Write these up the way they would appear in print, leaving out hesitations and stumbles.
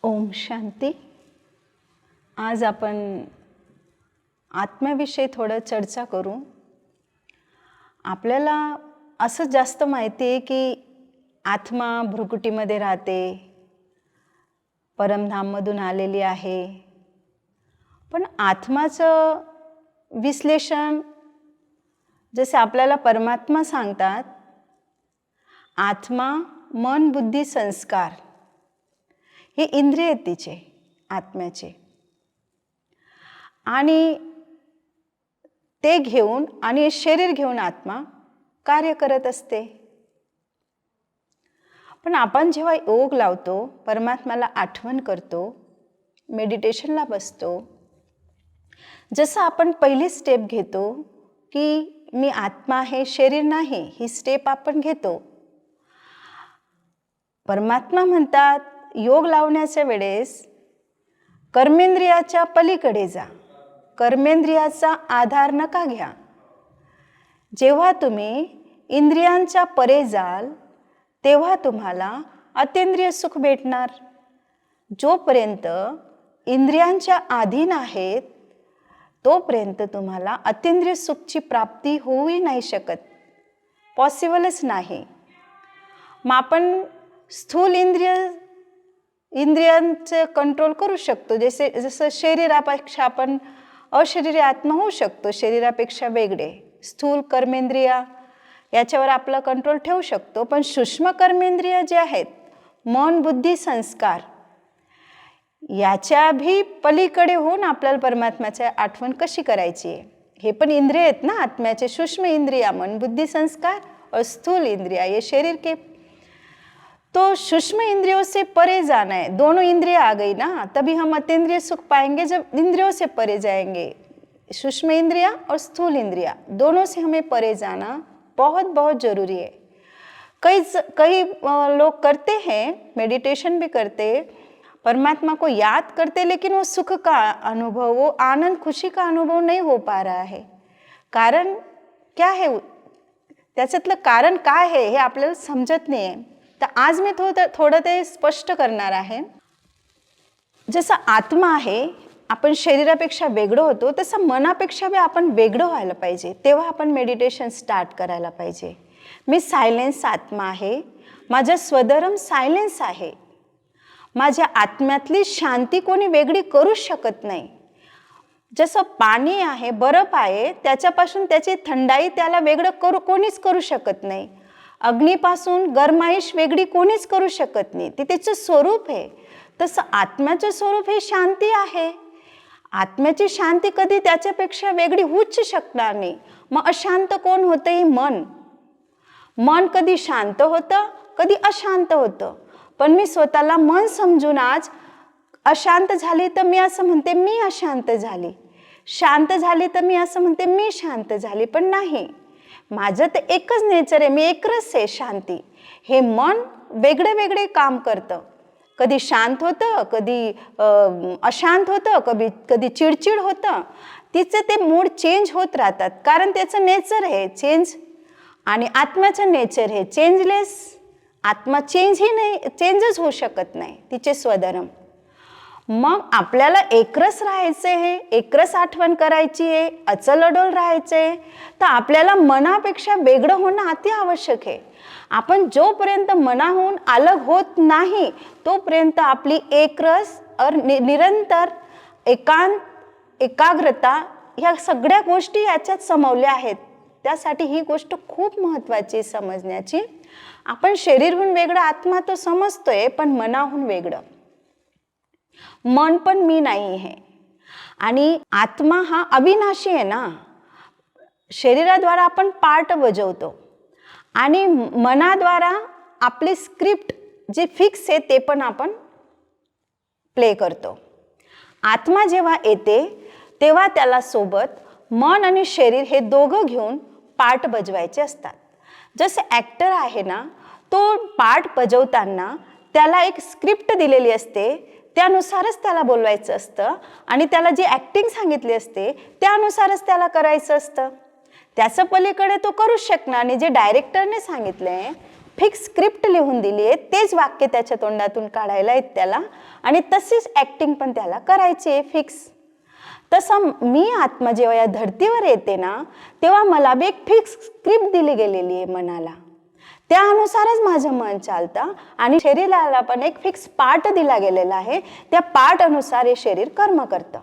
ओम शांती. आज आपण आत्म्याविषयी थोडं चर्चा करू. आपल्याला असं जास्त माहिती आहे की आत्मा भ्रुकुटीमध्ये राहते, परमधाममधून आलेली आहे. पण आत्माचं विश्लेषण जसे आपल्याला परमात्मा सांगतात, आत्मा, मन, बुद्धी, संस्कार हे इंद्रिय आहेत तिचे, आत्म्याचे. आणि ते घेऊन आणि शरीर घेऊन आत्मा कार्य करत असते. पण आपण जेव्हा योग लावतो, परमात्म्याला आठवण करतो, मेडिटेशनला बसतो, जसं आपण पहिली स्टेप घेतो की मी आत्मा आहे, शरीर नाही, ही स्टेप आपण घेतो. परमात्मा म्हणतात योग लावण्याच्या वेळेस कर्मेंद्रियाच्या पलीकडे जा, कर्मेंद्रियाचा आधार नका घ्या. जेव्हा तुम्ही इंद्रियांच्या परे जाल तेव्हा तुम्हाला अतींद्रिय सुख भेटणार. जोपर्यंत इंद्रियांच्या अधीन आहेत तोपर्यंत तुम्हाला अतींद्रिय सुखची प्राप्ती होऊही नाही शकत, पॉसिबलच नाही. मग आपण स्थूल इंद्रियांचे कंट्रोल करू शकतो. जसं शरीरापेक्षा आपण अशरीरी आत्मा होऊ शकतो, शरीरापेक्षा वेगळे. स्थूल कर्मेंद्रिया याच्यावर आपला कंट्रोल ठेवू शकतो. पण सूक्ष्म कर्मेंद्रिय जे आहेत, मन, बुद्धी, संस्कार, याच्या भी पलीकडे होऊन आपल्याला परमात्म्याची आठवण कशी करायची आहे. हे पण इंद्रिय आहेत ना आत्म्याचे. सूक्ष्म इंद्रिया मन, बुद्धि, संस्कार और स्थूल इंद्रिया ये शरीर के. तो सूक्ष्म इंद्रियों से परे जाना है. दोनों इंद्रिया आ गई ना, तभी हम अतीन्द्रिय सुख पाएंगे जब इंद्रियों से परे जाएंगे. सूक्ष्म इंद्रिया और स्थूल इंद्रिया दोनों से हमें परे जाना बहुत बहुत ज़रूरी है. कई लोग करते हैं, मेडिटेशन भी करते, परमात्मा को याद करते, लेकिन वो सुख का अनुभव, वो आनंद खुशी का अनुभव नहीं हो पा रहा है. कारण क्या है, त्याच्यातलं कारण काय आहे हे आपल्याला समजत नाही आहे. तर आज मी थोडं ते स्पष्ट करणार आहे. जसं आत्मा आहे, आपण शरीरापेक्षा वेगळं होतो, तसं मनापेक्षा बी आपण वेगळं व्हायला पाहिजे. तेव्हा आपण मेडिटेशन स्टार्ट करायला पाहिजे. मी सायलेन्स आत्मा आहे, माझं स्वधर्म सायलेन्स आहे. माझ्या आत्म्यातली शांती कोणी वेगळी करू शकत नाही. जसं पाणी आहे, बर्फ आहे, त्याच्यापासून त्याची थंडाई त्याला वेगळं कोणीच करू शकत नाही. अग्नीपासून गरमाईश वेगळी कोणीच करू शकत नाही, ती त्याचं स्वरूप आहे. तसं आत्म्याचं स्वरूप हे शांती आहे. आत्म्याची शांती कधी त्याच्यापेक्षा वेगळी होऊच शकणार नाही. मग अशांत कोण होतं? हे मन. मन कधी शांत होतं, कधी अशांत होतं. पण मी स्वतःला मन समजून आज अशांत झाली तर मी असं म्हणते मी अशांत झाली, शांत झाली तर मी असं म्हणते मी शांत झाली. पण नाही, माझं तर एकच नेचर आहे, मी एकरस आहे शांती. हे मन वेगळे वेगळे काम करतं. कधी शांत होतं, कधी अशांत होतं, कधी चिडचिड होतं. तिचं ते मूड चेंज होत राहतात, कारण त्याचं नेचर आहे चेंज. आणि आत्म्याचं नेचर हे चेंजलेस. आत्मा चेंजच होऊ शकत नाही, तिचे स्वधर्म. मग आपल्याला एकरस राहायचं आहे, एकरस आठवण करायची आहे, अचल अडोल राहायचं आहे, तर आपल्याला मनापेक्षा वेगळं होणं अति आवश्यक आहे. आपण जोपर्यंत मनाहून अलग होत नाही तोपर्यंत आपली एकरस और निरंतर एकाग्रता ह्या सगळ्या गोष्टी याच्यात समवल्या आहेत. त्यासाठी ही गोष्ट खूप महत्त्वाची समजण्याची. आपण शरीरहून वेगळं आत्मा तो समजतोय, पण मनाहून वेगळं. मन पण मी नाही आहे. आणि आत्मा हा अविनाशी आहे ना. शरीराद्वारा आपण पार्ट बजावतो आणि मनाद्वारा आपली स्क्रिप्ट जी फिक्स आहे ते पण आपण प्ले करतो. आत्मा जेव्हा येते तेव्हा त्याला सोबत मन आणि शरीर हे दोघं घेऊन पार्ट बजवायचे असतात. जसं ॲक्टर आहे ना, तो पार्ट बजावताना त्याला एक स्क्रिप्ट दिलेली असते, त्यानुसारच त्याला बोलवायचं असतं आणि त्याला जी ॲक्टिंग सांगितली असते त्यानुसारच त्याला करायचं असतं. त्याचं पलीकडे तो करूच शकणार नाही. जे डायरेक्टरने सांगितलंय, फिक्स स्क्रिप्ट लिहून दिली आहे, तेच वाक्य त्याच्या तोंडातून काढायला आहेत त्याला. आणि तशीच ॲक्टिंग पण त्याला करायची आहे फिक्स. तसं मी आत्मा जेव्हा या धर्तीवर येते ना, तेव्हा मला बी एक फिक्स स्क्रिप्ट दिली गेलेली आहे मनाला. त्यानुसारच माझं मन चालतं आणि शरीराला पण एक फिक्स पार्ट दिला गेलेला आहे. त्या पार्ट अनुसार हे शरीर कर्म करतं.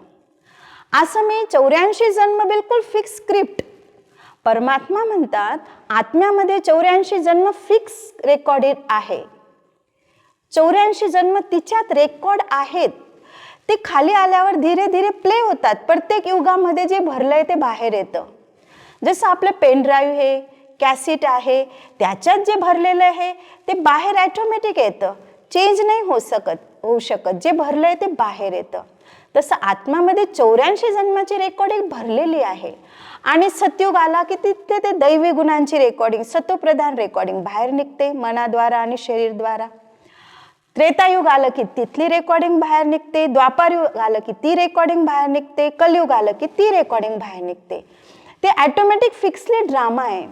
असं मी 84 जन्म बिलकुल फिक्स स्क्रिप्ट. परमात्मा म्हणतात आत्म्यामध्ये 84 जन्म फिक्स रेकॉर्डेड आहे. 84 जन्म तिच्यात रेकॉर्ड आहेत. ते खाली आल्यावर धीरे धीरे प्ले होतात. प्रत्येक युगामध्ये जे भरलंय ते बाहेर येतं. जसं आपलं पेन ड्राईव्ह आहे, कॅसेट आहे, त्याच्यात जे भरलेलं आहे ते बाहेर ॲटोमॅटिक येतं. चेंज नाही होऊ शकत. जे भरलंय ते बाहेर येतं. तसं आत्म्यामध्ये 84 जन्माची रेकॉर्डिंग भरलेली आहे. आणि सतयुग आला की तिथे ते दैवी गुणांची रेकॉर्डिंग, सत्वप्रधान रेकॉर्डिंग बाहेर निघते मनाद्वारा आणि शरीरद्वारा. त्रेतायुग आलं की तिथली रेकॉर्डिंग बाहेर निघते. द्वापार युग आलं की ती रेकॉर्डिंग बाहेर निघते. कलयुग आलं की ती रेकॉर्डिंग बाहेर निघते. ते ॲटोमॅटिक फिक्सली ड्रामा आहे.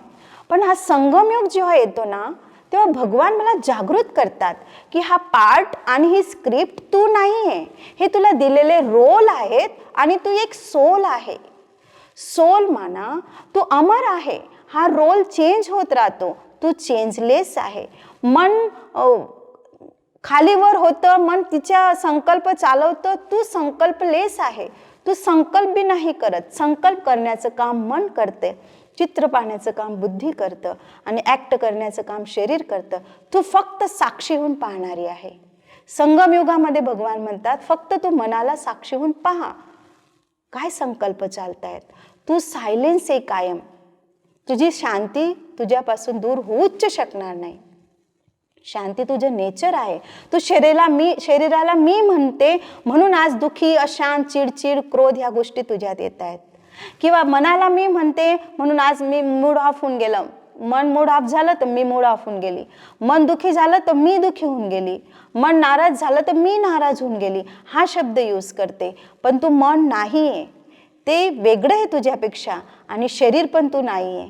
पण हा संगमयुग जेव्हा येतो ना, तेव्हा भगवान मला जागृत करतात की हा पार्ट आणि ही स्क्रिप्ट तू नाही आहे. हे तुला दिलेले रोल आहेत आणि तू एक सोल आहे. सोल माना तू अमर आहे. हा रोल चेंज होत राहतो. तू चेंजलेस आहे. मन खालीवर होतं, मन तिच्या संकल्प चालवतं. तू संकल्पलेस आहे. तू संकल्प बी नाही करत. संकल्प करण्याचं काम मन करते. चित्र पाहण्याचं काम बुद्धी करतं आणि ॲक्ट करण्याचं काम शरीर करतं. तू फक्त साक्षी होऊन पाहणारी आहे. संगमयुगामध्ये भगवान म्हणतात फक्त तू मनाला साक्षी होऊन पहा. काय संकल्प चालतायत. तू सायलेन्स आहे कायम. तुझी शांती तुझ्यापासून दूर होऊच शकणार नाही. शांती तुझं नेचर आहे. तू शरीराला मी म्हणते म्हणून आज दुखी, अशांत, चिडचिड, क्रोध ह्या गोष्टी तुझ्यात येत आहेत. किंवा मनाला मी म्हणते म्हणून आज मी मूड ऑफ होऊन गेलं. मन मूड ऑफ झालं तर मी मूड ऑफ होऊन गेली. मन दुखी झालं तर मी दुखी होऊन गेली. मन नाराज झालं तर मी नाराज होऊन गेली. हा शब्द यूज करते. पण तू मन नाही आहे. ते वेगळं आहे तुझ्यापेक्षा आणि शरीर पण तू नाही आहे.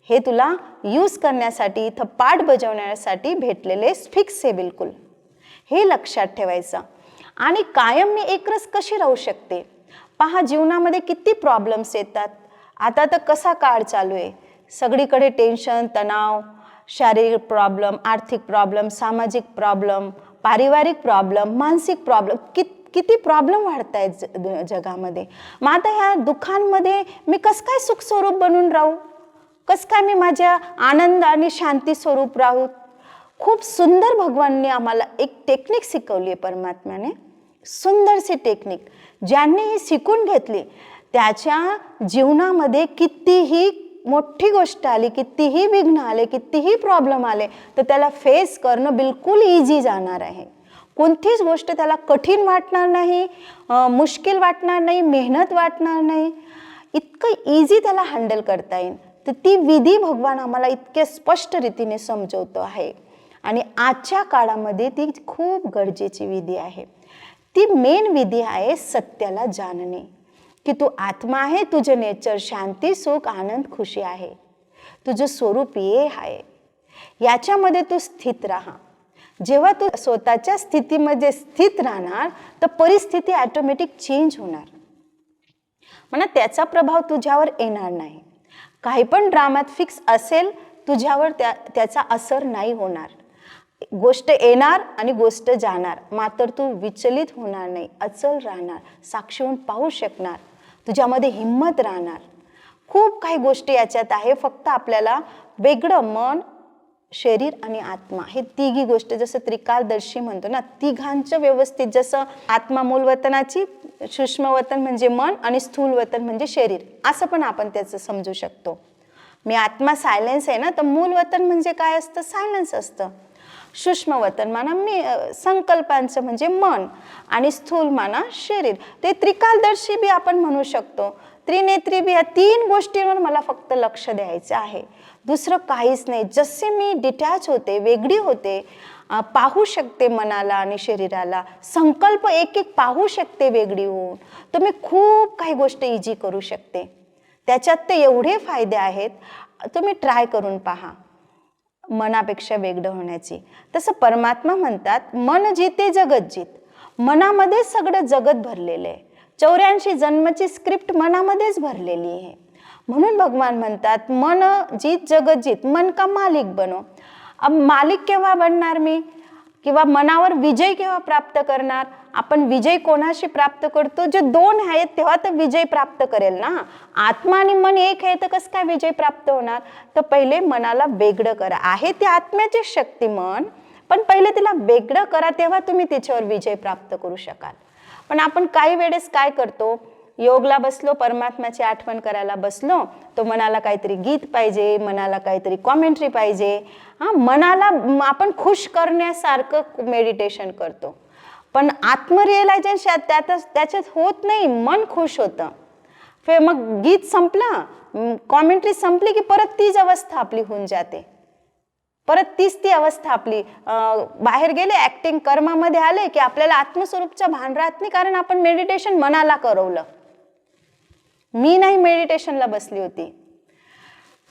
हे तुला यूज करण्यासाठी, इथं पाठ बजावण्यासाठी भेटलेले फिक्स आहे बिलकुल. हे लक्षात ठेवायचं. आणि कायम मी एकरस कशी राहू शकते. पहा जीवनामध्ये किती प्रॉब्लेम्स येतात. आता तर कसा काळ चालू आहे. सगळीकडे टेन्शन, तणाव, शारीरिक प्रॉब्लेम, आर्थिक प्रॉब्लेम, सामाजिक प्रॉब्लेम, पारिवारिक प्रॉब्लेम, मानसिक प्रॉब्लेम, किती प्रॉब्लेम वाढत आहेत जगामध्ये. मग आता ह्या दुःखांमध्ये मी कसं काय सुख स्वरूप बनून राहू. कसं काय मी माझ्या आनंद आणि शांती स्वरूप राहू. खूप सुंदर भगवानने आम्हाला एक टेक्निक शिकवली आहे परमात्म्याने. सुंदरशी टेक्निक. ज्यांनी ही शिकून घेतली त्याच्या जीवनामध्ये कितीही मोठी गोष्ट आली, कितीही विघ्न आले, कितीही प्रॉब्लेम आले तर त्याला फेस करणं बिलकुल इझी जाणार आहे. कोणतीच गोष्ट त्याला कठीण वाटणार नाही, मुश्किल वाटणार नाही, मेहनत वाटणार नाही. इतकं इझी त्याला हँडल करता येईल. तर ती विधी भगवान आम्हाला इतके स्पष्ट रीतीने समजवतो आहे आणि आजच्या काळामध्ये ती खूप गरजेची विधी आहे. ती मेन विधी आहे सत्याला जाणणे की तू आत्मा आहे. तुझं नेचर शांती, सुख, आनंद, खुशी आहे. तुझं स्वरूप ये आहे. याच्यामध्ये तू स्थित राहा. जेव्हा तू स्वतःच्या स्थितीमध्ये स्थित राहणार तर परिस्थिती ऑटोमॅटिक चेंज होणार. म्हणा त्याचा प्रभाव तुझ्यावर येणार नाही. काही पण ड्रामात फिक्स असेल तुझ्यावर त्याचा असर नाही होणार. गोष्ट येणार आणि गोष्ट जाणार, मात्र तू विचलित होणार नाही. अचल राहणार. साक्षी होऊन पाहू शकणार. तुझ्यामध्ये हिंमत राहणार. खूप काही गोष्टी याच्यात आहे. फक्त आपल्याला वेगळं मन, शरीर आणि आत्मा हे तिघी गोष्ट जसं त्रिकालदर्शी म्हणतो ना, तिघांचं व्यवस्थित. जसं आत्मा मूल वतनाची, सूक्ष्म वतन म्हणजे मन आणि स्थूल वतन म्हणजे शरीर, असं पण आपण त्याचं समजू शकतो. मी आत्मा सायलेन्स आहे ना, तर मूल वतन म्हणजे काय असतं. सायलेन्स असतं. सूक्ष्म वतन माना मी संकल्पांचं म्हणजे मन आणि स्थूल माना शरीर. ते त्रिकालदर्शी बी आपण म्हणू शकतो. त्रिनेत्री बी. या तीन गोष्टींवर मला फक्त लक्ष द्यायचं आहे. दुसरं काहीच नाही. जसे मी डिटॅच होते, वेगळी होते, पाहू शकते मनाला आणि शरीराला, संकल्प एक एक पाहू शकते वेगळी होऊन, तर मी खूप काही गोष्टी इझी करू शकते. त्याच्यात ते एवढे फायदे आहेत. तुम्ही ट्राय करून पहा मनापेक्षा वेगळं होण्याची. तसं परमात्मा म्हणतात मन जिते जगत जित. मनामध्येच सगळं जगत भरलेलं आहे. 84 जन्माची स्क्रिप्ट मनामध्येच भरलेली आहे. म्हणून भगवान म्हणतात मन जीत जगत जीत, मन का मालिक बनो. अब मालिक केव्हा बनणार मी, किंवा मनावर विजय केव्हा प्राप्त करणार. आपण विजय कोणाशी प्राप्त करतो, जे दोन आहेत तेव्हा तर विजय प्राप्त करेल ना. आत्मा आणि मन एक आहे तर कसं काय विजय प्राप्त होणार. तर पहिले मनाला वेगळं करा. आहे ते आत्म्याचे शक्ती मन, पण पहिले तिला वेगळं करा, तेव्हा तुम्ही तिच्यावर विजय प्राप्त करू शकाल. पण आपण काही वेळेस काय करतो, योगला बसलो, परमात्म्याची आठवण करायला बसलो, तो मनाला काहीतरी गीत पाहिजे, मनाला काहीतरी कॉमेंट्री पाहिजे. मनाला आपण खुश करण्यासारखं मेडिटेशन करतो, पण आत्मरिअलायझेशन त्याच्यात होत नाही. मन खुश होतं, फिर मग गीत संपलं, कॉमेंट्री संपली की परत तीच अवस्था आपली होऊन जाते. परत तीच ती अवस्था आपली. बाहेर गेले, ऍक्टिंग कर्मामध्ये आले की आपल्याला आत्मस्वरूपचं भान राहत नाही, कारण आपण मेडिटेशन मनाला करवलं. मी नाही मेडिटेशनला बसली होती.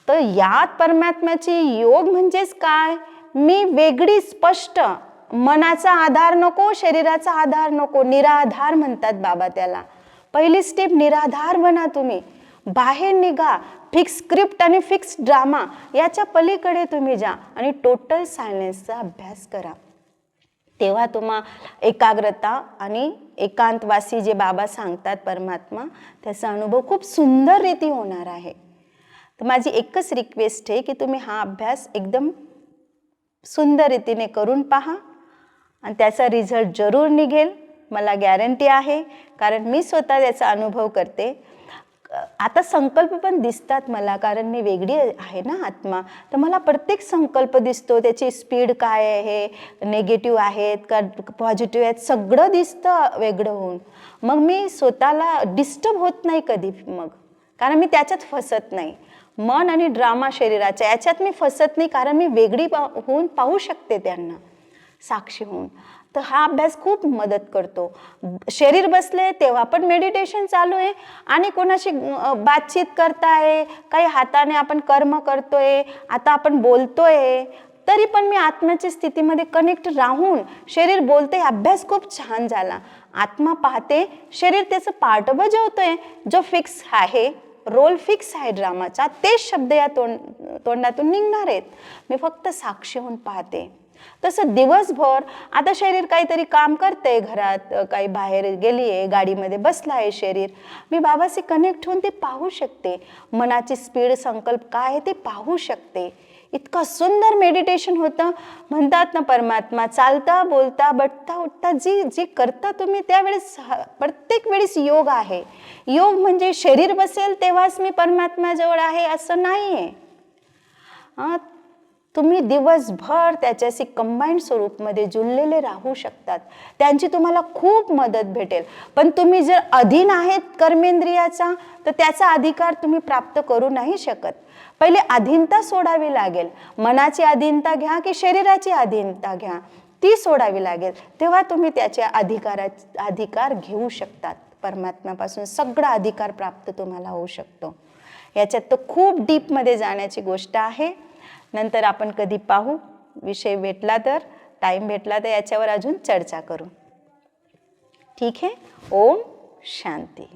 तर यात परमात्म्याची योग म्हणजेच काय, मी वेगळी स्पष्ट, मनाचा आधार नको, शरीराचा आधार नको, निराधार म्हणतात बाबा त्याला. पहिली स्टेप निराधार बना तुम्ही. बाहेर निघा, फिक्स स्क्रिप्ट आणि फिक्स ड्रामा याच्या पलीकडे तुम्ही जा आणि टोटल सायलेन्सचा अभ्यास करा. तेव्हा तुम्हाला एकाग्रता आणि एकांतवासी जे बाबा सांगतात परमात्मा, त्याचा अनुभव खूप सुंदर रीती होणार आहे. तर माझी एकच रिक्वेस्ट आहे की तुम्ही हा अभ्यास एकदम सुंदर रीतीने करून पहा आणि त्याचा रिझल्ट जरूर निघेल, मला गॅरंटी आहे, कारण मी स्वतः त्याचा अनुभव करते. आता संकल्प पण दिसतात मला, कारण मी वेगळी आहे ना आत्मा, तर मला प्रत्येक संकल्प दिसतो, त्याची स्पीड काय आहे, नेगेटिव्ह आहेत का पॉझिटिव्ह आहेत, सगळं दिसतं वेगळं होऊन. मग मी स्वतःला डिस्टर्ब होत नाही कधी, मग कारण मी त्याच्यात फसत नाही. मन आणि ड्रामा शरीराच्या याच्यात मी फसत नाही, कारण मी वेगळी होऊन पाहू शकते त्यांना साक्षी होऊन. तर हा अभ्यास खूप मदत करतो. शरीर बसले तेव्हा पण मेडिटेशन चालू आहे आणि कोणाशी बातचीत करताय, काही हाताने आपण कर्म करतोय, आता आपण बोलतोय, तरी पण मी आत्म्याच्या स्थितीमध्ये कनेक्ट राहून शरीर बोलते. अभ्यास खूप छान झाला. आत्मा पाहते, शरीर त्याचं पार्ट बजावतोय, जो फिक्स आहे, रोल फिक्स आहे ड्रामाचा, तेच शब्द या तोंडातून निघणार आहेत. मी फक्त साक्षी होऊन पाहते. तसं दिवसभर आता शरीर काहीतरी काम करते, घरात काही बाहेर गेलीये, गाडीमध्ये बसला आहे शरीर, मी बाबाशी कनेक्ट होऊन ते पाहू शकते. मनाची स्पीड, संकल्प काय आहे ते पाहू शकते. इतकं सुंदर मेडिटेशन होतं. म्हणतात ना परमात्मा, चालता बोलता बटता उठता जी जी करता तुम्ही, त्यावेळेस प्रत्येक वेळेस योग आहे. योग म्हणजे शरीर बसेल तेव्हाच मी परमात्म्याजवळ आहे असं नाही आहे. तुम्ही दिवसभर त्याच्याशी कंबाईंड स्वरूपमध्ये जुळलेले राहू शकतात. त्यांची तुम्हाला खूप मदत भेटेल. पण तुम्ही जर अधीन आहेत कर्मेंद्रियाचा, तर त्याचा अधिकार तुम्ही प्राप्त करू नाही शकत. पहिले अधीनता सोडावी लागेल. मनाची अधीनता घ्या की शरीराची अधीनता घ्या, ती सोडावी लागेल, तेव्हा तुम्ही त्याचे अधिकार घेऊ शकतात. परमात्म्यापासून सगळा अधिकार प्राप्त तुम्हाला होऊ शकतो. याच्यात तर खूप डीपमध्ये जाण्याची गोष्ट आहे. नंतर आपण कधी पाहू, विषय भेटला तर, टाइम भेटला तर याच्यावर अजून चर्चा करू. ठीक आहे. ओम शांती.